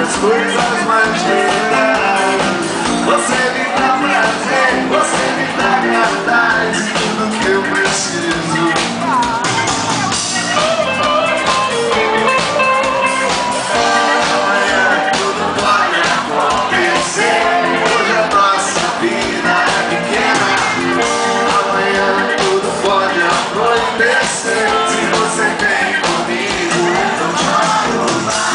as coisas mais legais. Você me dá prazer, você me dá cartaz e tudo que eu preciso. Amanhã tudo pode acontecer. Hoje a nossa vida é pequena. Amanhã tudo pode acontecer. Se você vem comigo, então choro lá.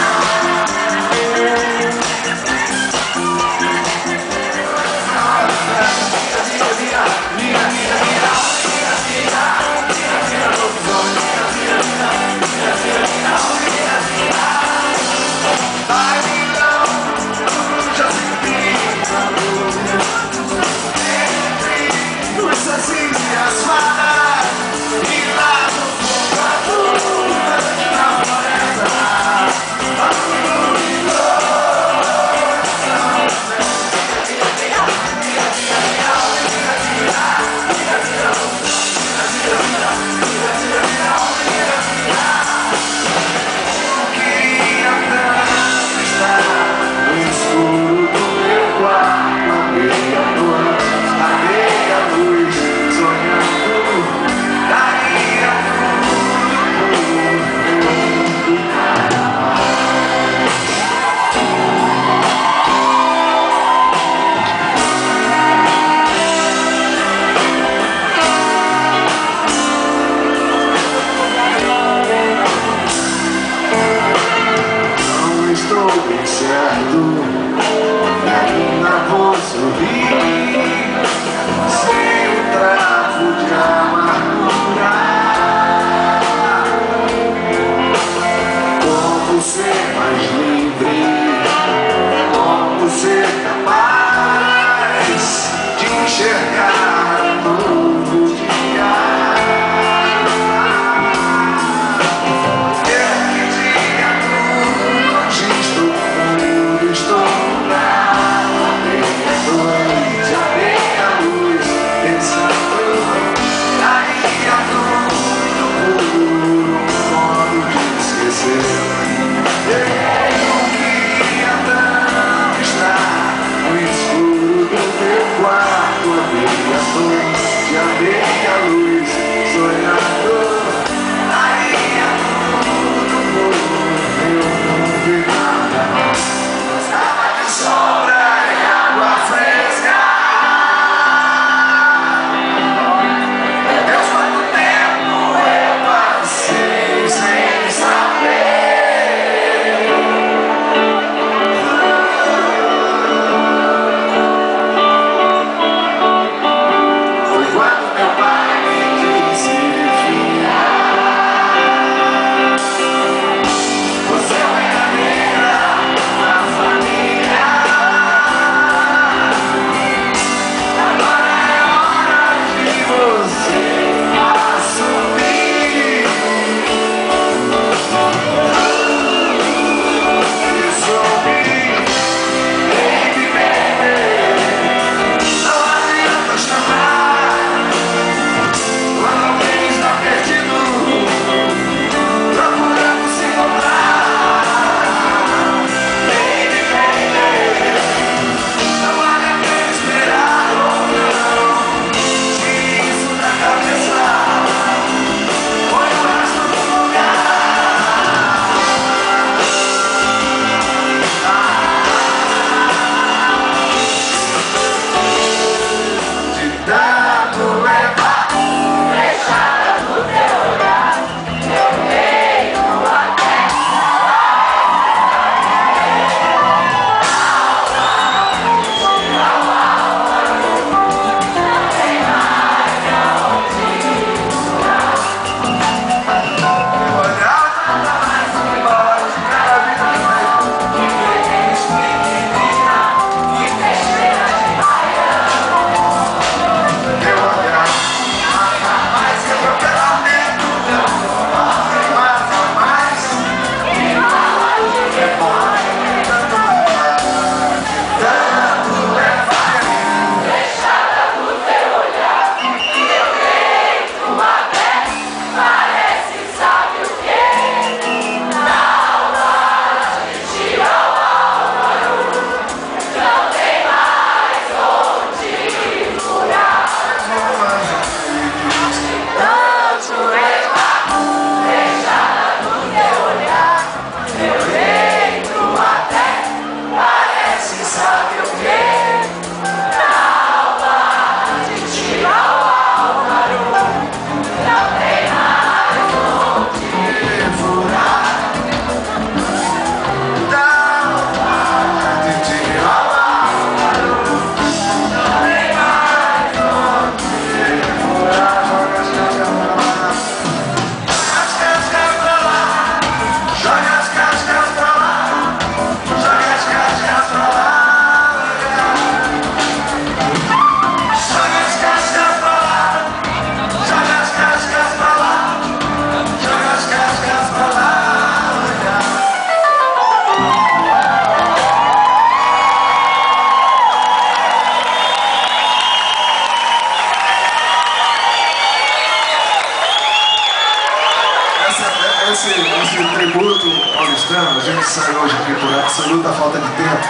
saiu hoje aqui por absoluta falta de tempo.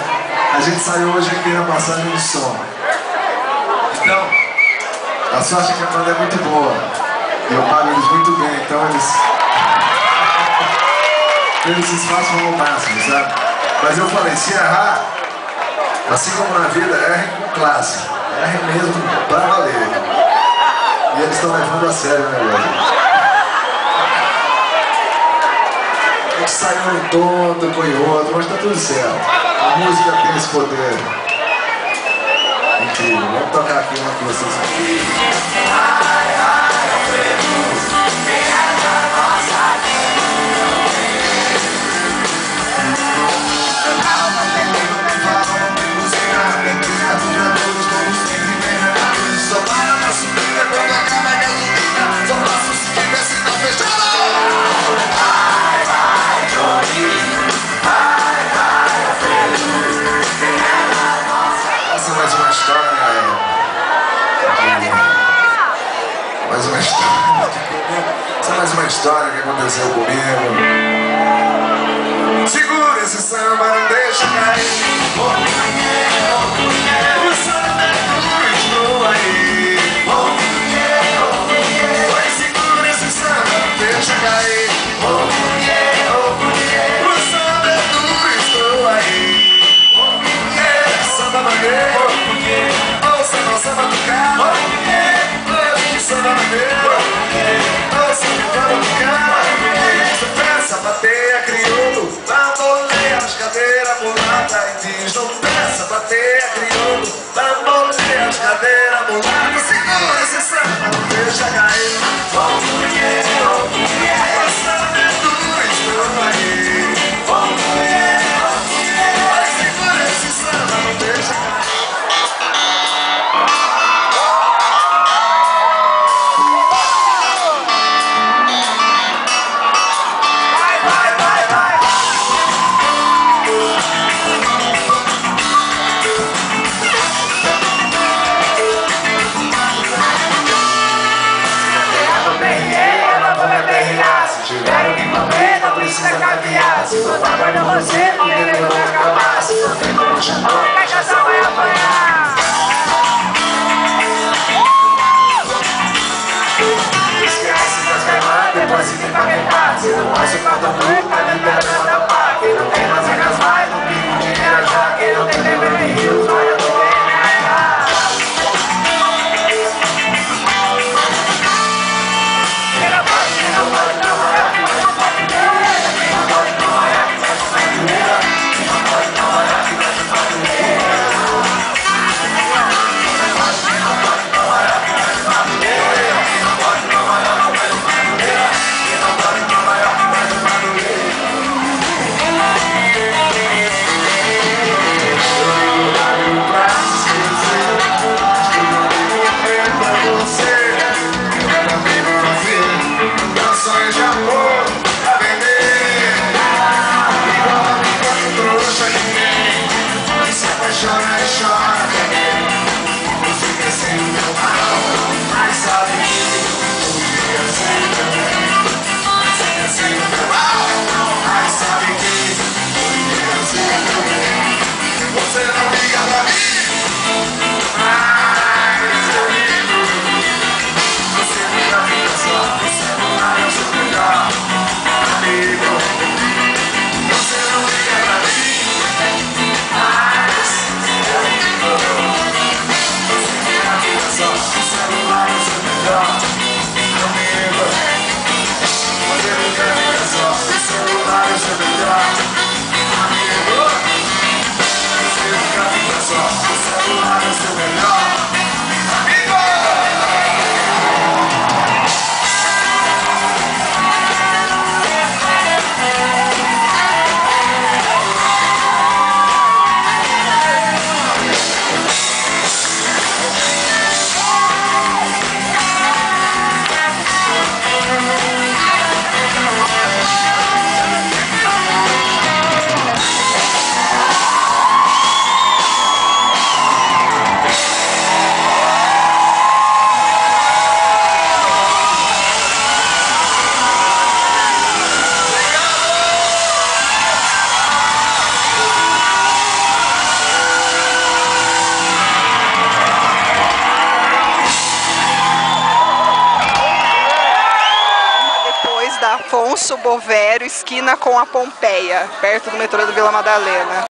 A gente saiu hoje aqui na passagem de som. Então, a sorte é que a banda é muito boa. E eu pago eles muito bem, então eles se esforçam ao máximo, sabe? Mas eu falei, se errar, assim como na vida, errem com classe. Errem mesmo pra valer. E eles estão levando a sério o negócio. A gente saiu um tom, tocou em outro, mas tá tudo certo. A música tem esse poder incrível. Vamos tocar aqui uma que vocês aqui. Mais uma história que aconteceu comigo. Segura esse samba, não deixa cair. O samba estou aí. Vai, segura esse samba, não deixa cair. O samba estou aí. Samba maneiro, ouça nossa batucada. Hoje samba maneiro. Peça, bateia, crioulo, bamboleia, as cadeiras mulata e diz, não peça, bateia, crioulo, bamboleia, as cadeiras mulata. Segura esse samba, não deixa cair. O samba é duro, estou aí. Vai, segura esse samba, não deixa cair. Se for trabalhando você, ninguém vai acabar. Se não tem como chamar, a cachaça vai apanhar. Esquece das queimadas, depois se tem pra queimar. Se não pode falta muito, tá liberando a pá. Quem não tem nas regras vai, no pico de viajar. Quem não tem tempo nem rios, vai eu tô bem. Afonso Bovero, esquina com a Pompeia, perto do metrô do Vila Madalena.